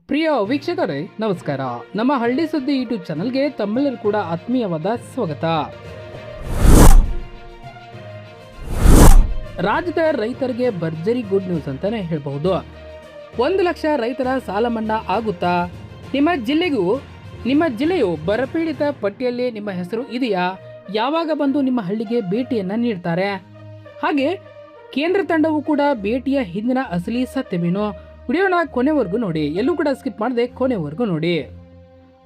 ಪ್ರಿಯ ವೀಕ್ಷಕರೇ ನಮಸ್ಕಾರ. ನಮ್ಮ ಹಳ್ಳಿ ಸುದ್ದಿ ಯೂಟ್ಯೂಬ್ ಚಾನಲ್ಗೆ ತಮ್ಮೆಲ್ಲರೂ ಕೂಡ ಆತ್ಮೀಯವಾದ ಸ್ವಾಗತ. ರಾಜ್ಯದ ರೈತರಿಗೆ ಭರ್ಜರಿ ಗುಡ್ ನ್ಯೂಸ್ ಅಂತಾನೆ ಹೇಳಬಹುದು. 1 ಲಕ್ಷ ರೈತರ ಸಾಲ ಮನ್ನಾ ಆಗುತ್ತಾ? ನಿಮ್ಮ ಜಿಲ್ಲೆಯು ಬರಪೀಡಿತ ಪಟ್ಟಿಯಲ್ಲಿ ನಿಮ್ಮ ಹೆಸರು ಇದೆಯಾ? ಯಾವಾಗ ಬಂದು ನಿಮ್ಮ ಹಳ್ಳಿಗೆ ಭೇಟಿಯನ್ನ ನೀಡ್ತಾರೆ? ಹಾಗೆ ಕೇಂದ್ರ ತಂಡವು ಕೂಡ ಭೇಟಿಯ ಹಿಂದಿನ ಅಸಲಿ ಸತ್ಯವೇನು? ವಿಡಿಯೋನ ಕೊನೆವರೆಗೂ ನೋಡಿ, ಎಲ್ಲೂ ಕೂಡ ಸ್ಕಿಪ್ ಮಾಡದೆ ಕೊನೆವರೆಗೂ ನೋಡಿ.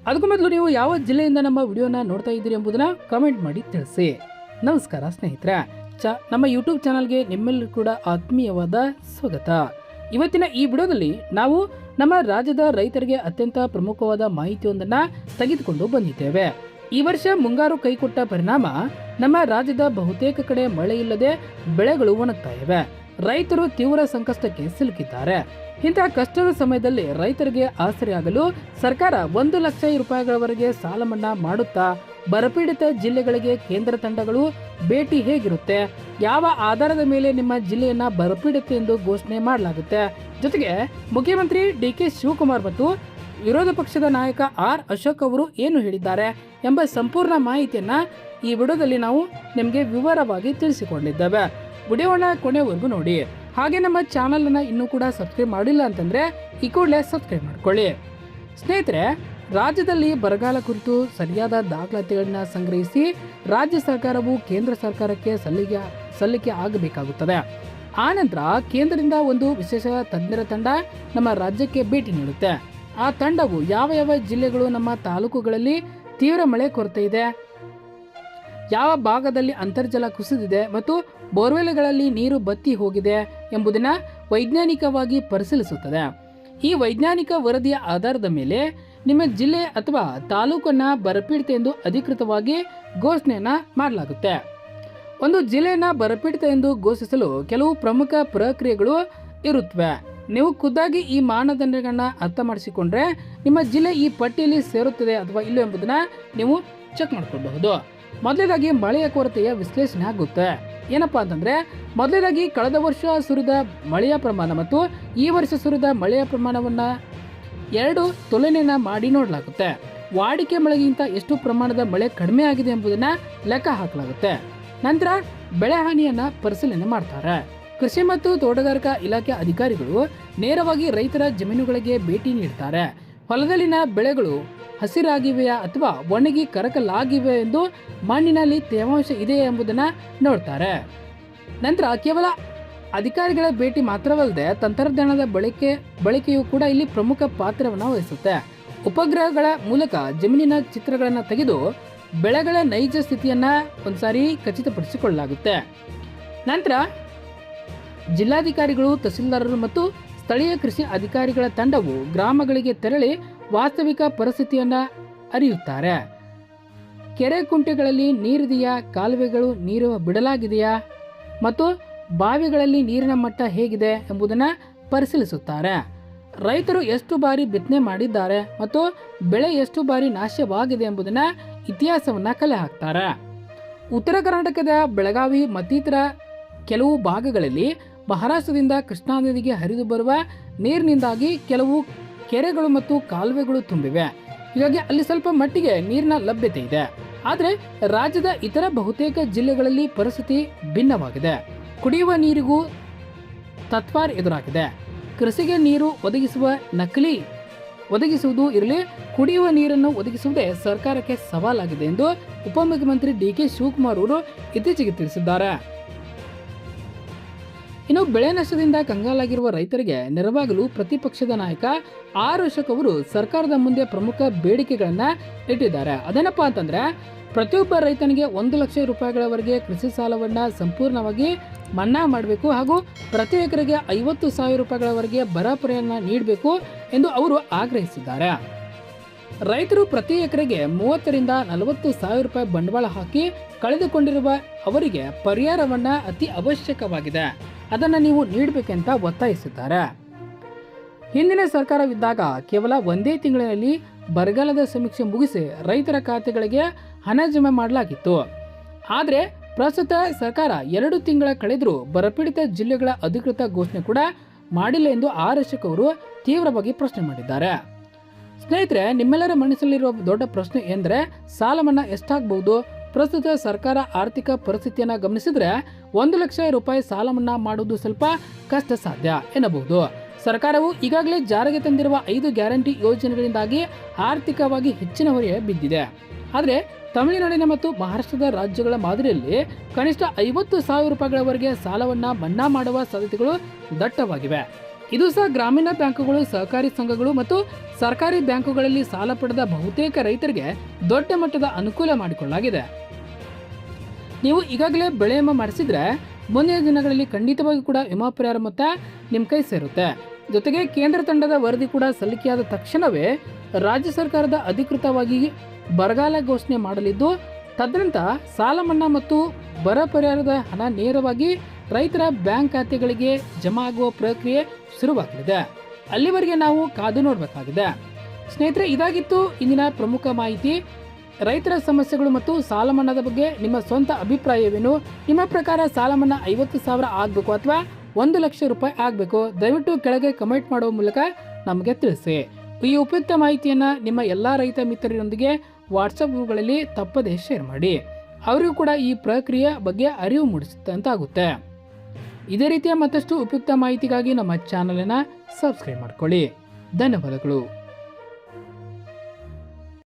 ಅದಕ್ಕೂ ಮೊದಲು ನೀವು ಯಾವ ಜಿಲ್ಲೆಯಿಂದ ನಮ್ಮ ವಿಡಿಯೋನ ನೋಡ್ತಾ ಇದ್ದೀರಿ ಎಂಬುದನ್ನ ಕಮೆಂಟ್ ಮಾಡಿ ತಿಳಿಸಿ. ನಮಸ್ಕಾರ ಸ್ನೇಹಿತರೆ, ನಮ್ಮ ಯೂಟ್ಯೂಬ್ ಚಾನಲ್ಗೆ ನಿಮ್ಮೆಲ್ಲರೂ ಕೂಡ ಆತ್ಮೀಯವಾದ ಸ್ವಾಗತ. ಇವತ್ತಿನ ಈ ವಿಡಿಯೋದಲ್ಲಿ ನಾವು ನಮ್ಮ ರಾಜ್ಯದ ರೈತರಿಗೆ ಅತ್ಯಂತ ಪ್ರಮುಖವಾದ ಮಾಹಿತಿಯೊಂದನ್ನು ತೆಗೆದುಕೊಂಡು ಬಂದಿದ್ದೇವೆ. ಈ ವರ್ಷ ಮುಂಗಾರು ಕೈಕೊಟ್ಟ ಪರಿಣಾಮ ನಮ್ಮ ರಾಜ್ಯದ ಬಹುತೇಕ ಕಡೆ ಮಳೆ ಇಲ್ಲದೆ ಬೆಳೆಗಳು ಒಣಗ್ತಾ ಇವೆ. ರೈತರು ತೀವ್ರ ಸಂಕಷ್ಟಕ್ಕೆ ಸಿಲುಕಿದ್ದಾರೆ. ಇಂತಹ ಕಷ್ಟದ ಸಮಯದಲ್ಲಿ ರೈತರಿಗೆ ಆಸರೆಯಾಗಲು ಸರ್ಕಾರ 1 ಲಕ್ಷ ರೂಪಾಯಿಗಳವರೆಗೆ ಸಾಲ ಮನ್ನಾ ಮಾಡುತ್ತಾ? ಬರಪೀಡಿತ ಜಿಲ್ಲೆಗಳಿಗೆ ಕೇಂದ್ರ ತಂಡಗಳು ಭೇಟಿ ಹೇಗಿರುತ್ತೆ? ಯಾವ ಆಧಾರದ ಮೇಲೆ ನಿಮ್ಮ ಜಿಲ್ಲೆಯನ್ನ ಬರಪೀಡಿತ ಎಂದು ಘೋಷಣೆ ಮಾಡಲಾಗುತ್ತೆ? ಜೊತೆಗೆ ಮುಖ್ಯಮಂತ್ರಿ ಡಿ.ಕೆ. ಶಿವಕುಮಾರ್ ಮತ್ತು ವಿರೋಧ ಪಕ್ಷದ ನಾಯಕ ಆರ್. ಅಶೋಕ್ ಅವರು ಏನು ಹೇಳಿದ್ದಾರೆ ಎಂಬ ಸಂಪೂರ್ಣ ಮಾಹಿತಿಯನ್ನ ಈ ವಿಡಿಯೋದಲ್ಲಿ ನಾವು ನಿಮಗೆ ವಿವರವಾಗಿ ತಿಳಿಸಿಕೊಂಡಿದ್ದೇವೆ. ವಿಡಿಯೋನ ಕೊನೆವರೆಗೂ ನೋಡಿ. ಹಾಗೆ ನಮ್ಮ ಚಾನಲನ್ನು ಇನ್ನೂ ಕೂಡ ಸಬ್ಸ್ಕ್ರೈಬ್ ಮಾಡಿಲ್ಲ ಅಂತಂದರೆ ಈ ಕೂಡಲೇ ಸಬ್ಸ್ಕ್ರೈಬ್ ಮಾಡ್ಕೊಳ್ಳಿ. ಸ್ನೇಹಿತರೆ, ರಾಜ್ಯದಲ್ಲಿ ಬರಗಾಲ ಕುರಿತು ಸರಿಯಾದ ದಾಖಲಾತಿಗಳನ್ನು ಸಂಗ್ರಹಿಸಿ ರಾಜ್ಯ ಸರ್ಕಾರವು ಕೇಂದ್ರ ಸರ್ಕಾರಕ್ಕೆ ಸಲ್ಲಿಕೆ ಆಗಬೇಕಾಗುತ್ತದೆ. ಆನಂತರ ಕೇಂದ್ರದಿಂದ ಒಂದು ವಿಶೇಷ ತಜ್ಞರ ತಂಡ ನಮ್ಮ ರಾಜ್ಯಕ್ಕೆ ಭೇಟಿ ನೀಡುತ್ತೆ. ಆ ತಂಡವು ಯಾವ ಯಾವ ಜಿಲ್ಲೆಗಳು, ನಮ್ಮ ತಾಲೂಕುಗಳಲ್ಲಿ ತೀವ್ರ ಮಳೆ ಕೊರತೆ ಇದೆ, ಯಾವ ಭಾಗದಲ್ಲಿ ಅಂತರ್ಜಲ ಕುಸಿದಿದೆ ಮತ್ತು ಬೋರ್ವೆಲ್ಗಳಲ್ಲಿ ನೀರು ಬತ್ತಿ ಹೋಗಿದೆ ಎಂಬುದನ್ನು ವೈಜ್ಞಾನಿಕವಾಗಿ ಪರಿಶೀಲಿಸುತ್ತದೆ. ಈ ವೈಜ್ಞಾನಿಕ ವರದಿಯ ಆಧಾರದ ಮೇಲೆ ನಿಮ್ಮ ಜಿಲ್ಲೆ ಅಥವಾ ತಾಲೂಕನ್ನು ಬರಪೀಡಿತ ಎಂದು ಅಧಿಕೃತವಾಗಿ ಘೋಷಣೆಯನ್ನ ಮಾಡಲಾಗುತ್ತೆ. ಒಂದು ಜಿಲ್ಲೆಯನ್ನು ಬರಪೀಡಿತ ಎಂದು ಘೋಷಿಸಲು ಕೆಲವು ಪ್ರಮುಖ ಪ್ರಕ್ರಿಯೆಗಳು ಇರುತ್ತವೆ. ನೀವು ಖುದ್ದಾಗಿ ಈ ಮಾನದಂಡಗಳನ್ನ ಅರ್ಥ ಮಾಡಿಸಿಕೊಂಡ್ರೆ ನಿಮ್ಮ ಜಿಲ್ಲೆ ಈ ಪಟ್ಟಿಯಲ್ಲಿ ಸೇರುತ್ತದೆ ಅಥವಾ ಇಲ್ಲ ಎಂಬುದನ್ನ ನೀವು ಚೆಕ್ ಮಾಡ್ಕೊಳ್ಬಹುದು. ಮೊದಲನೇದಾಗಿ ಮಳೆಯ ಕೊರತೆಯ ವಿಶ್ಲೇಷಣೆ ಆಗುತ್ತೆ. ಏನಪ್ಪಾ ಅಂತಂದ್ರೆ, ಮೊದಲನೇದಾಗಿ ಕಳೆದ ವರ್ಷ ಸುರಿದ ಮಳೆಯ ಪ್ರಮಾಣ ಮತ್ತು ಈ ವರ್ಷ ಸುರಿದ ಮಳೆಯ ಪ್ರಮಾಣವನ್ನ 2 ತುಲನೆಯನ್ನ ಮಾಡಿ ನೋಡಲಾಗುತ್ತೆ. ವಾಡಿಕೆ ಮಳೆಗಿಂತ ಎಷ್ಟು ಪ್ರಮಾಣದ ಮಳೆ ಕಡಿಮೆ ಆಗಿದೆ ಎಂಬುದನ್ನ ಲೆಕ್ಕ ಹಾಕಲಾಗುತ್ತೆ. ನಂತರ ಬೆಳೆ ಹಾನಿಯನ್ನ ಪರಿಶೀಲನೆ ಮಾಡ್ತಾರೆ. ಕೃಷಿ ಮತ್ತು ತೋಟಗಾರಿಕಾ ಇಲಾಖೆ ಅಧಿಕಾರಿಗಳು ನೇರವಾಗಿ ರೈತರ ಜಮೀನುಗಳಿಗೆ ಭೇಟಿ ನೀಡ್ತಾರೆ. ಹೊಲದಲ್ಲಿನ ಬೆಳೆಗಳು ಹಸಿರಾಗಿವೆಯಾ ಅಥವಾ ಒಣಗಿ ಕರಕಲಾಗಿವೆ ಎಂದು ಮಣ್ಣಿನಲ್ಲಿ ತೇವಾಂಶ ಇದೆಯಾ ಎಂಬುದನ್ನು ನೋಡ್ತಾರೆ. ನಂತರ ಕೇವಲ ಅಧಿಕಾರಿಗಳ ಭೇಟಿ ಮಾತ್ರವಲ್ಲದೆ ತಂತ್ರಜ್ಞಾನದ ಬಳಕೆಯು ಕೂಡ ಇಲ್ಲಿ ಪ್ರಮುಖ ಪಾತ್ರವನ್ನು ವಹಿಸುತ್ತೆ. ಉಪಗ್ರಹಗಳ ಮೂಲಕ ಜಮೀನಿನ ಚಿತ್ರಗಳನ್ನು ತೆಗೆದು ಬೆಳೆಗಳ ನೈಜ ಸ್ಥಿತಿಯನ್ನು ಒಂದ್ಸಾರಿ ಖಚಿತಪಡಿಸಿಕೊಳ್ಳಲಾಗುತ್ತೆ. ನಂತರ ಜಿಲ್ಲಾಧಿಕಾರಿಗಳು, ತಹಸೀಲ್ದಾರರು ಮತ್ತು ಸ್ಥಳೀಯ ಕೃಷಿ ಅಧಿಕಾರಿಗಳ ತಂಡವು ಗ್ರಾಮಗಳಿಗೆ ತೆರಳಿ ವಾಸ್ತವಿಕ ಪರಿಸ್ಥಿತಿಯನ್ನು ಅರಿಯುತ್ತಾರೆ. ಕೆರೆ ಕುಂಟೆಗಳಲ್ಲಿ ನೀರಿದೆಯಾ, ಕಾಲುವೆಗಳು ನೀರು ಬಿಡಲಾಗಿದೆಯಾ ಮತ್ತು ಬಾವಿಗಳಲ್ಲಿ ನೀರಿನ ಮಟ್ಟ ಹೇಗಿದೆ ಎಂಬುದನ್ನು ಪರಿಶೀಲಿಸುತ್ತಾರೆ. ರೈತರು ಎಷ್ಟು ಬಾರಿ ಬಿತ್ತನೆ ಮಾಡಿದ್ದಾರೆ ಮತ್ತು ಬೆಳೆ ಎಷ್ಟು ಬಾರಿ ನಾಶವಾಗಿದೆ ಎಂಬುದನ್ನು ಇತಿಹಾಸವನ್ನು ಕಲೆ ಹಾಕ್ತಾರೆ. ಉತ್ತರ ಕರ್ನಾಟಕದ ಬೆಳಗಾವಿ ಮತ್ತಿತರ ಕೆಲವು ಭಾಗಗಳಲ್ಲಿ ಮಹಾರಾಷ್ಟ್ರದಿಂದ ಕೃಷ್ಣಾ ನದಿಗೆ ಹರಿದು ಬರುವ ನೀರಿನಿಂದಾಗಿ ಕೆಲವು ಕೆರೆಗಳು ಮತ್ತು ಕಾಲುವೆಗಳು ತುಂಬಿವೆ. ಹೀಗಾಗಿ ಅಲ್ಲಿ ಸ್ವಲ್ಪ ಮಟ್ಟಿಗೆ ನೀರಿನ ಲಭ್ಯತೆ ಇದೆ. ಆದರೆ ರಾಜ್ಯದ ಇತರ ಬಹುತೇಕ ಜಿಲ್ಲೆಗಳಲ್ಲಿ ಪರಿಸ್ಥಿತಿ ಭಿನ್ನವಾಗಿದೆ. ಕುಡಿಯುವ ನೀರಿಗೂ ತತ್ವಾರ್ ಎದುರಾಗಿದೆ. ಕೃಷಿಗೆ ನೀರು ಒದಗಿಸುವುದು ಇರಲಿ, ಕುಡಿಯುವ ನೀರನ್ನು ಒದಗಿಸುವುದೇ ಸರ್ಕಾರಕ್ಕೆ ಸವಾಲಾಗಿದೆ ಎಂದು ಉಪಮುಖ್ಯಮಂತ್ರಿ ಡಿ.ಕೆ. ಶಿವಕುಮಾರ್ ಅವರು ಇತ್ತೀಚೆಗೆ ತಿಳಿಸಿದ್ದಾರೆ. ಇನ್ನು ಬೆಳೆ ನಷ್ಟದಿಂದ ಕಂಗಾಲಾಗಿರುವ ರೈತರಿಗೆ ನೆರವಾಗಲು ಪ್ರತಿಪಕ್ಷದ ನಾಯಕ ಆರ್. ಅಶೋಕ್ ಅವರು ಸರ್ಕಾರದ ಮುಂದೆ ಪ್ರಮುಖ ಬೇಡಿಕೆಗಳನ್ನು ಇಟ್ಟಿದ್ದಾರೆ. ಅದೇನಪ್ಪಾ ಅಂತಂದ್ರೆ, ಪ್ರತಿಯೊಬ್ಬ ರೈತನಿಗೆ 1 ಲಕ್ಷ ರೂಪಾಯಿಗಳವರೆಗೆ ಕೃಷಿ ಸಾಲವನ್ನು ಸಂಪೂರ್ಣವಾಗಿ ಮನ್ನಾ ಮಾಡಬೇಕು ಹಾಗೂ ಪ್ರತಿ ಎಕರೆಗೆ 50,000 ರೂಪಾಯಿಗಳವರೆಗೆ ಬರ ಪರಿಹಾರ ನೀಡಬೇಕು ಎಂದು ಅವರು ಆಗ್ರಹಿಸಿದ್ದಾರೆ. ರೈತರು ಪ್ರತಿ ಎಕರೆಗೆ 30,000 ರಿಂದ 40,000 ರೂಪಾಯಿ ಬಂಡವಾಳ ಹಾಕಿ ಕಳೆದುಕೊಂಡಿರುವ ಅವರಿಗೆ ಪರಿಹಾರವನ್ನು ಅತಿ ಅವಶ್ಯಕವಾಗಿದೆ, ಅದನ್ನು ನೀವು ನೀಡಬೇಕೆಂತ ಒತ್ತಾಯಿಸಿದ್ದಾರೆ. ಹಿಂದಿನ ಸರ್ಕಾರವಿದ್ದಾಗ ಕೇವಲ 1 ತಿಂಗಳಿನಲ್ಲಿ ಬರಗಾಲದ ಸಮೀಕ್ಷೆ ಮುಗಿಸಿ ರೈತರ ಖಾತೆಗಳಿಗೆ ಹಣ ಜಮೆ ಮಾಡಲಾಗಿತ್ತು. ಆದರೆ ಪ್ರಸ್ತುತ ಸರ್ಕಾರ 2 ತಿಂಗಳ ಕಳೆದರೂ ಬರಪೀಡಿತ ಜಿಲ್ಲೆಗಳ ಅಧಿಕೃತ ಘೋಷಣೆ ಕೂಡ ಮಾಡಿಲ್ಲ ಎಂದು ಆರ್. ಅಶೋಕ್ ಅವರು ತೀವ್ರವಾಗಿ ಪ್ರಶ್ನೆ ಮಾಡಿದ್ದಾರೆ. ಸ್ನೇಹಿತರೆ, ನಿಮ್ಮೆಲ್ಲರ ಮನಸ್ಸಲ್ಲಿರುವ ದೊಡ್ಡ ಪ್ರಶ್ನೆ ಎಂದರೆ ಸಾಲ ಮನ್ನಾ ಎಷ್ಟಾಗಬಹುದು? ಪ್ರಸ್ತುತ ಸರ್ಕಾರ ಆರ್ಥಿಕ ಪರಿಸ್ಥಿತಿಯನ್ನು ಗಮನಿಸಿದ್ರೆ 1,00,000 ರೂಪಾಯಿ ಸಾಲ ಮನ್ನಾ ಮಾಡುವುದು ಸ್ವಲ್ಪ ಕಷ್ಟ ಸಾಧ್ಯ ಎನ್ನಬಹುದು. ಸರ್ಕಾರವು ಈಗಾಗಲೇ ಜಾರಿಗೆ ತಂದಿರುವ 5 ಗ್ಯಾರಂಟಿ ಯೋಜನೆಗಳಿಂದಾಗಿ ಆರ್ಥಿಕವಾಗಿ ಹೆಚ್ಚಿನ ಹೊರೆ ಬಿದ್ದಿದೆ. ಆದರೆ ತಮಿಳುನಾಡಿನ ಮತ್ತು ಮಹಾರಾಷ್ಟ್ರದ ರಾಜ್ಯಗಳ ಮಾದರಿಯಲ್ಲಿ ಕನಿಷ್ಠ 50,000 ರೂಪಾಯಿಗಳವರೆಗೆ ಸಾಲವನ್ನು ಮನ್ನಾ ಮಾಡುವ ಸಾಧ್ಯತೆಗಳು ದಟ್ಟವಾಗಿವೆ. ಇದು ಸಹ ಗ್ರಾಮೀಣ ಬ್ಯಾಂಕುಗಳು, ಸಹಕಾರಿ ಸಂಘಗಳು ಮತ್ತು ಸರ್ಕಾರಿ ಬ್ಯಾಂಕುಗಳಲ್ಲಿ ಸಾಲ ಪಡೆದ ಬಹುತೇಕ ರೈತರಿಗೆ ದೊಡ್ಡ ಮಟ್ಟದ ಅನುಕೂಲ ಮಾಡಿಕೊಳ್ಳಲಾಗಿದೆ. ನೀವು ಈಗಾಗಲೇ ಬೆಳೆ ವಿಮೆ ಮಾಡಿಸಿದ್ರೆ ಮುಂದಿನ ದಿನಗಳಲ್ಲಿ ಖಂಡಿತವಾಗಿ ಕೂಡ ವಿಮಾ ಪರಿಹಾರ ಮೊತ್ತ ನಿಮ್ಮ ಕೈ ಸೇರುತ್ತೆ. ಜೊತೆಗೆ ಕೇಂದ್ರ ತಂಡದ ವರದಿ ಕೂಡ ಸಲ್ಲಿಕೆಯಾದ ತಕ್ಷಣವೇ ರಾಜ್ಯ ಸರ್ಕಾರದ ಅಧಿಕೃತವಾಗಿ ಬರಗಾಲ ಘೋಷಣೆ ಮಾಡಲಿದ್ದು, ತದನಂತರ ಸಾಲ ಮನ್ನಾ ಮತ್ತು ಬರ ಪರಿಹಾರದ ಹಣ ನೇರವಾಗಿ ರೈತರ ಬ್ಯಾಂಕ್ ಖಾತೆಗಳಿಗೆ ಜಮಾ ಆಗುವ ಪ್ರಕ್ರಿಯೆ ಶುರುವಾಗಲಿದೆ. ಅಲ್ಲಿವರೆಗೆ ನಾವು ಕಾದು ನೋಡಬೇಕಾಗಿದೆ. ಸ್ನೇಹಿತರೆ, ಇದಾಗಿತ್ತು ಇಂದಿನ ಪ್ರಮುಖ ಮಾಹಿತಿ. ರೈತರ ಸಮಸ್ಯೆಗಳು ಮತ್ತು ಸಾಲ ಮನ್ನಾದ ಬಗ್ಗೆ ನಿಮ್ಮ ಸ್ವಂತ ಅಭಿಪ್ರಾಯವೇನು? ನಿಮ್ಮ ಪ್ರಕಾರ ಸಾಲ ಮನ್ನಾ 50,000 ಆಗಬೇಕು ಅಥವಾ 1,00,000 ರೂಪಾಯಿ ಆಗಬೇಕು? ದಯವಿಟ್ಟು ಕೆಳಗೆ ಕಮೆಂಟ್ ಮಾಡುವ ಮೂಲಕ ನಮಗೆ ತಿಳಿಸಿ. ಈ ಉಪಯುಕ್ತ ಮಾಹಿತಿಯನ್ನು ನಿಮ್ಮ ಎಲ್ಲ ರೈತ ಮಿತ್ರರೊಂದಿಗೆ ವಾಟ್ಸಪ್ ಗ್ರೂಪ್ಗಳಲ್ಲಿ ತಪ್ಪದೇ ಶೇರ್ ಮಾಡಿ. ಅವರಿಗೂ ಕೂಡ ಈ ಪ್ರಕ್ರಿಯೆ ಬಗ್ಗೆ ಅರಿವು ಮೂಡಿಸಿದಂತಾಗುತ್ತೆ. ಇದೇ ರೀತಿಯ ಮತ್ತಷ್ಟು ಉಪಯುಕ್ತ ಮಾಹಿತಿಗಾಗಿ ನಮ್ಮ ಚಾನಲನ್ನು ಸಬ್ಸ್ಕ್ರೈಬ್ ಮಾಡ್ಕೊಳ್ಳಿ. ಧನ್ಯವಾದಗಳು.